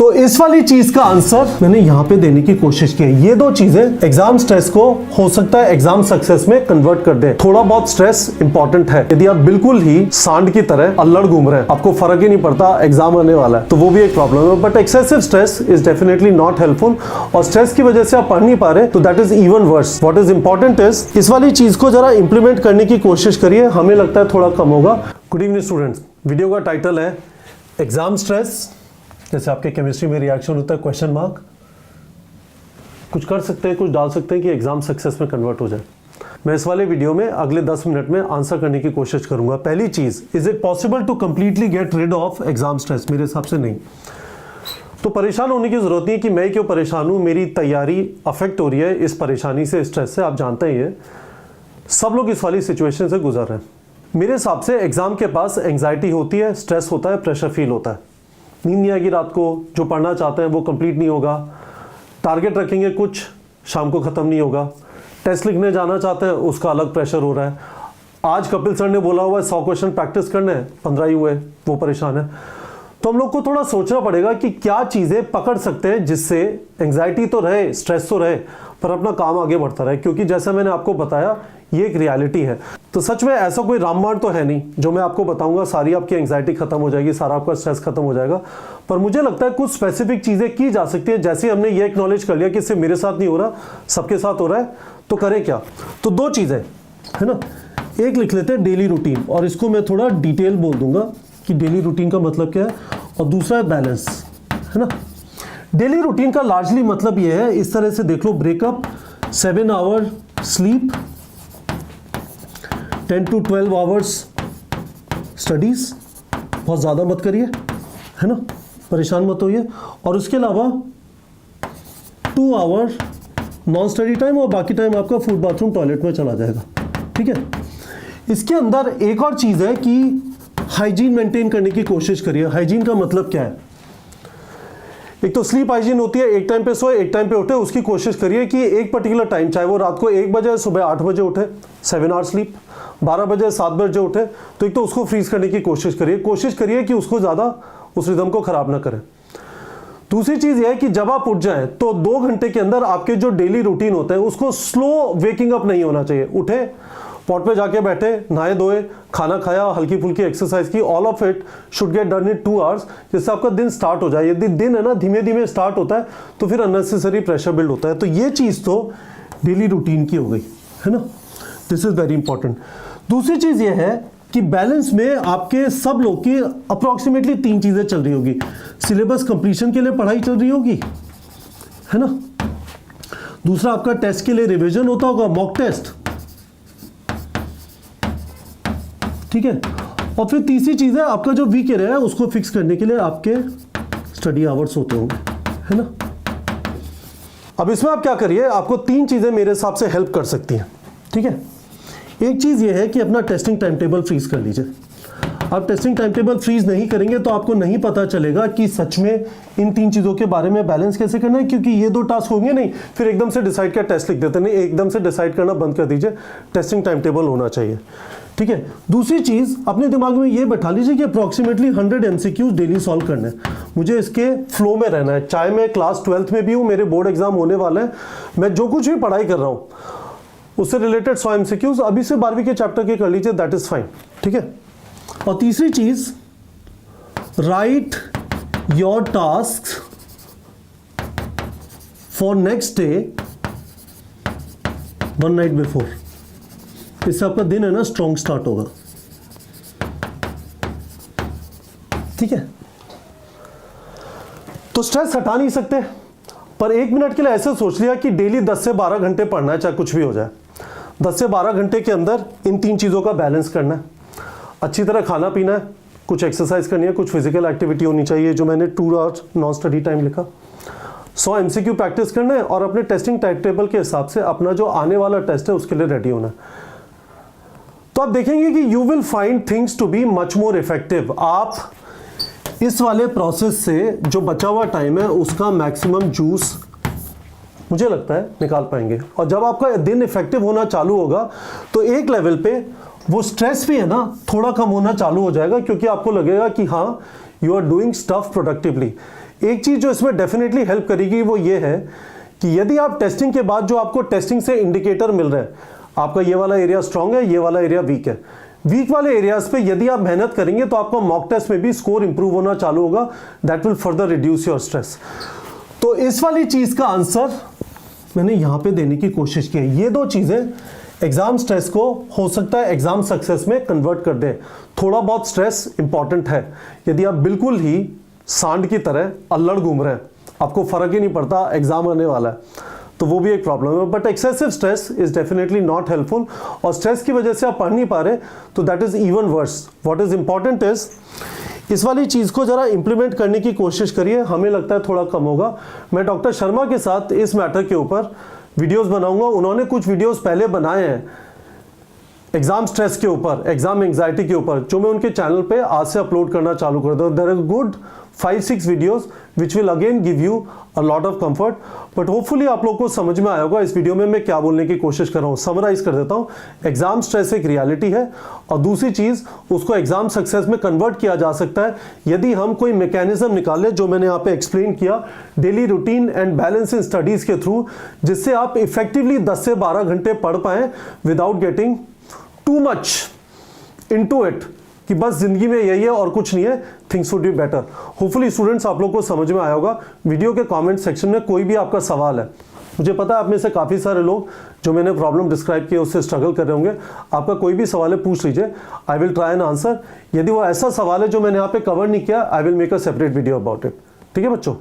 तो इस वाली चीज का आंसर मैंने यहां पे देने की कोशिश की है। ये दो चीजें एग्जाम स्ट्रेस को हो सकता है एग्जाम सक्सेस में कन्वर्ट कर दे। थोड़ा बहुत स्ट्रेस इंपॉर्टेंट है। यदि आप बिल्कुल ही सांड की तरह अल्लड़ घूम रहे हैं, आपको फर्क ही नहीं पड़ता एग्जाम आने वाला है, तो वो भी एक प्रॉब्लम है। But excessive stress is definitely not helpful, और स्ट्रेस की वजह से आप पढ़ नहीं पा रहे तो that is even worse. What is important is इस वाली चीज को जरा इंप्लीमेंट करने की कोशिश करिए, हमें लगता है थोड़ा कम होगा। गुड इवनिंग स्टूडेंट्स, वीडियो का टाइटल है एग्जाम स्ट्रेस। जैसे आपके केमिस्ट्री में रिएक्शन होता है क्वेश्चन मार्क, कुछ कर सकते हैं, कुछ डाल सकते हैं कि एग्जाम सक्सेस में कन्वर्ट हो जाए। मैं इस वाले वीडियो में अगले 10 मिनट में आंसर करने की कोशिश करूंगा। पहली चीज, is it possible to completely get rid of exam stress? मेरे हिसाब से नहीं। तो परेशान होने की जरूरत नहीं है कि मैं क्यों परेशान हूं, मेरी तैयारी अफेक्ट हो रही है इस परेशानी से, स्ट्रेस से। आप जानते ही है, सब लोग इस वाली सिचुएशन से गुजर रहे हैं। मेरे हिसाब से एग्जाम के पास एंग्जाइटी होती है, स्ट्रेस होता है, प्रेशर फील होता है, नींद नहीं आएगी रात को, जो पढ़ना चाहते हैं वो कंप्लीट नहीं होगा, टारगेट रखेंगे कुछ, शाम को खत्म नहीं होगा, टेस्ट लिखने जाना चाहते हैं उसका अलग प्रेशर हो रहा है। आज कपिल सर ने बोला हुआ है 100 क्वेश्चन प्रैक्टिस करने हैं, 15 ही हुए, वो परेशान है। तो हम लोग को थोड़ा सोचना पड़ेगा कि क्या चीजें पकड़ सकते हैं जिससे एंग्जाइटी तो रहे, स्ट्रेस तो रहे, पर अपना काम आगे बढ़ता रहे। क्योंकि जैसा मैंने आपको बताया ये एक रियलिटी है। तो सच में ऐसा कोई रामबाण तो है नहीं जो मैं आपको बताऊंगा सारी आपकी एंग्जाइटी खत्म हो जाएगी, सारा आपका स्ट्रेस खत्म हो जाएगा। पर मुझे लगता है कुछ स्पेसिफिक चीजें की जा सकती है। जैसे हमने ये एक्नॉलेज कर लिया कि सिर्फ मेरे साथ नहीं हो रहा, सबके साथ हो रहा है, तो करें क्या? तो दो चीजें है ना, एक लिख लेते हैं डेली रूटीन, और इसको मैं थोड़ा डिटेल बोल दूंगा कि डेली रूटीन का मतलब क्या है, और दूसरा है बैलेंस, है ना। डेली रूटीन का लार्जली मतलब ये है, इस तरह से देख लो, breakup, 7 hour sleep, 10 to 12 hours studies, बहुत ज़्यादा मत करिए, है ना, परेशान मत होइए। और उसके अलावा 2 आवर नॉन स्टडी टाइम, और बाकी टाइम आपका फूड, बाथरूम, टॉयलेट में चला जाएगा। ठीक है। इसके अंदर एक और चीज़ है कि हाइजीन मेंटेन करने की कोशिश करिए। हाइजीन का मतलब क्या है? एक तो स्लीप हाइजीन होती है, एक टाइम पे सोए, एक टाइम पे उठे। उसकी कोशिश करिए कि एक पर्टिकुलर टाइम, चाहे वो रात को 1 बजे, सुबह 8 बजे उठे, 7 आवर स्लीप, 12 बजे, 7 बजे उठे, तो एक तो उसको फ्रीज करने की कोशिश करिए। कोशिश करिए कि उसको ज़्यादा उस रिदम को खराब ना करें। दूसरी चीज़ यह है कि जब आप उठ जाएं तो 2 घंटे के अंदर आपके जो डेली रूटीन होते हैं उसको स्लो वेकिंग अप नहीं होना चाहिए। उठे, पॉट पे जाके बैठे, नहाए धोए, खाना खाया, हल्की फुल्की एक्सरसाइज की, all of it should get done in 2 hours, जिससे आपका दिन स्टार्ट हो जाए। यदि दिन है ना धीमे धीमे स्टार्ट होता है तो फिर अननेसेसरी प्रेशर बिल्ड होता है। तो ये चीज़ तो डेली रूटीन की हो गई, है ना, दिस इज वेरी इंपॉर्टेंट। दूसरी चीज़ ये है कि बैलेंस में आपके सब लोग की अप्रोक्सीमेटली 3 चीज़ें चल रही होगी। सिलेबस कंप्लीशन के लिए पढ़ाई चल रही होगी, है ना। दूसरा, आपका टेस्ट के लिए रिविजन होता होगा, मॉक टेस्ट, ठीक है। और फिर तीसरी चीज है, आपका जो वीक एरिया है उसको फिक्स करने के लिए आपके स्टडी आवर्स होते होंगे, है ना। अब इसमें आप क्या करिए, आपको 3 चीजें मेरे हिसाब से हेल्प कर सकती हैं, ठीक है। एक चीज ये है कि अपना टेस्टिंग टाइम टेबल फ्रीज कर लीजिए। आप टेस्टिंग टाइम टेबल फ्रीज नहीं करेंगे तो आपको नहीं पता चलेगा कि सच में इन 3 चीज़ों के बारे में बैलेंस कैसे करना है। क्योंकि ये 2 टास्क होंगे नहीं, फिर एकदम से डिसाइड कर टेस्ट लिख देते नहीं, एकदम से डिसाइड करना बंद कर दीजिए। टेस्टिंग टाइम टेबल होना चाहिए, ठीक है। दूसरी चीज़, अपने दिमाग में ये बैठा लीजिए कि अप्रॉक्सीमेटली 100 MCQs डेली सॉल्व करने हैं। मुझे इसके फ्लो में रहना है, चाहे मैं क्लास 12th में भी हूँ, मेरे बोर्ड एग्जाम होने वाले हैं, मैं जो कुछ भी पढ़ाई कर रहा हूँ उससे रिलेटेड 100 MCQs अभी से 12वीं के चैप्टर के कर लीजिए, दैट इज फाइन, ठीक है। और तीसरी चीज, right your task for next day 1 night before. इससे आपका दिन है ना स्ट्रॉन्ग स्टार्ट होगा, ठीक है। तो स्ट्रेस हटा नहीं सकते, पर 1 मिनट के लिए ऐसे सोच लिया कि डेली 10 से 12 घंटे पढ़ना है, चाहे कुछ भी हो जाए। 10 से 12 घंटे के अंदर इन 3 चीज़ों का बैलेंस करना है। अच्छी तरह खाना पीना है, कुछ एक्सरसाइज करनी है, कुछ फिजिकल एक्टिविटी होनी चाहिए, जो मैंने 2 आवर्स नॉन स्टडी टाइम लिखा, 100 MCQ प्रैक्टिस करना है, और अपने टेस्टिंग टाइम टेबल के हिसाब से अपना जो आने वाला टेस्ट है उसके लिए रेडी होना है। तो आप देखेंगे कि you will find things to be much more effective. आप इस वाले प्रोसेस से जो बचा हुआ टाइम है उसका मैक्सिमम जूस मुझे लगता है निकाल पाएंगे। और जब आपका दिन इफेक्टिव होना चालू होगा तो एक लेवल पे वो स्ट्रेस भी है ना थोड़ा कम होना चालू हो जाएगा, क्योंकि आपको लगेगा कि हाँ you are doing stuff productively. एक चीज जो इसमें डेफिनेटली हेल्प करेगी वो ये है कि यदि आप टेस्टिंग के बाद जो आपको टेस्टिंग से इंडिकेटर मिल रहे हैं, आपका ये वाला एरिया स्ट्रांग है, ये वाला एरिया वीक है, वीक वाले एरियाज पे यदि आप मेहनत करेंगे तो आपका मॉक टेस्ट में भी स्कोर इंप्रूव होना चालू होगा। That will further reduce your stress. तो इस वाली चीज का आंसर मैंने यहां पे देने की कोशिश की है। ये दो चीजें एग्जाम स्ट्रेस को हो सकता है एग्जाम सक्सेस में कन्वर्ट कर दे। थोड़ा बहुत स्ट्रेस इंपॉर्टेंट है। यदि आप बिल्कुल ही सांड की तरह अल्लड़ घूम रहे हैं, आपको फर्क ही नहीं पड़ता एग्जाम आने वाला है, तो वो भी एक प्रॉब्लम है। But excessive stress is definitely not helpful, और स्ट्रेस की वजह से आप पढ़ नहीं पा रहे तो that is even worse. What is important is इस वाली चीज को जरा इंप्लीमेंट करने की कोशिश करिए। हमें लगता है थोड़ा कम होगा। मैं डॉक्टर शर्मा के साथ इस मैटर के ऊपर वीडियोस बनाऊंगा। उन्होंने कुछ वीडियोस पहले बनाए हैं एग्जाम स्ट्रेस के ऊपर, एग्जाम एंजाइटी के ऊपर, जो मैं उनके चैनल पे आज से अपलोड करना चालू कर दूँ। There are good 5-6 videos which will again give you a lot of comfort. But hopefully आप लोगों को समझ में आया होगा इस वीडियो में मैं क्या बोलने की कोशिश कर रहा हूँ। समराइज कर देता हूँ। एग्जाम स्ट्रेस एक रियलिटी है, और दूसरी चीज उसको एग्जाम सक्सेस में कन्वर्ट किया जा सकता है यदि हम कोई मैकेनिज्म निकालें, जो मैंने यहाँ पे एक्सप्लेन किया, daily routine and balance in studies के थ्रू, जिससे आप इफेक्टिवली 10 से 12 घंटे पढ़ पाए without getting too much into it कि बस जिंदगी में यही है और कुछ नहीं है। Things would be better. Hopefully students आप लोग को समझ में आया होगा। वीडियो के कमेंट सेक्शन में कोई भी आपका सवाल है, मुझे पता है आप में से काफ़ी सारे लोग जो मैंने प्रॉब्लम डिस्क्राइब किया उससे स्ट्रगल कर रहे होंगे। आपका कोई भी सवाल है पूछ लीजिए, I will try an answer. यदि वो ऐसा सवाल है जो मैंने यहाँ पे कवर नहीं किया, I will make a separate video about it. ठीक है बच्चों।